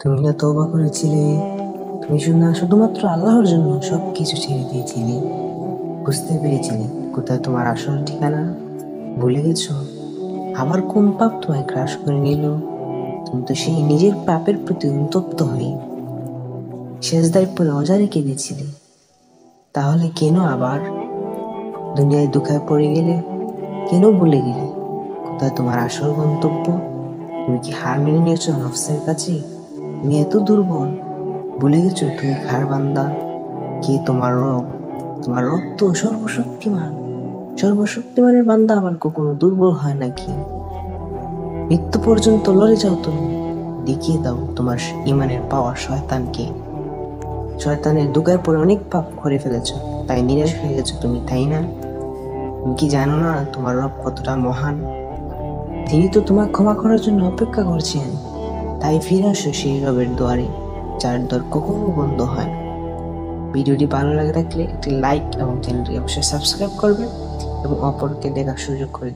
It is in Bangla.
তুমি না তওবা করেছিলে? তুমি শুধুমাত্র আল্লাহর জন্য সবকিছু ছেড়ে দিয়েছিলে। বুঝতে পেরেছিলে কোথায় তোমার আসল ঠিকানা? ভুলে গেছো? আবার কোন পাপ তোমায় গ্রাস করে নিল? তুমি তো সেই নিজের পাপের প্রতি অনুতপ্ত হয়ে সেজদায় পড়ে অজারে কেঁদেছিলে। তাহলে কেন আবার দুনিয়ায় দুঃখায় পড়ে গেলে? কেন ভুলে গেলে কোথায় তোমার আসল গন্তব্য? তুমি কি হার মেনে নিয়েছো নফসের কাছে? তুমি এত দুর্বল, ভুলে গেছো তুমি কার বান্দা, কে তোমার রব? তোমার রব তো সর্বশক্তিমান। সর্বশক্তিমানের বান্দা আবার কখনো দুর্বল হয় নাকি? মৃত্যু পর্যন্ত লড়ে যাও তুমি, দেখিয়ে দাও তোমার ইমানের পাওয়ার শয়তানকে। শয়তানের দুগায় পরে অনেক পাপ করে ফেলেছো, তাই নিরাশ হয়ে গেছো তুমি, তাই না? তুমি কি জানো না তোমার রব কতটা মহান? তিনি তো তোমাকে ক্ষমা করার জন্য অপেক্ষা করছেন। তাই ফিরে আসো সেই রবের দুয়ারে, যার দ্বার কখনো বন্ধ হয় না। ভিডিওটি ভালো লাগে থাকলে একটি লাইক এবং চ্যানেলটি অবশ্যই সাবস্ক্রাইব করবেন এবং অপরকে দেখার সুযোগ করে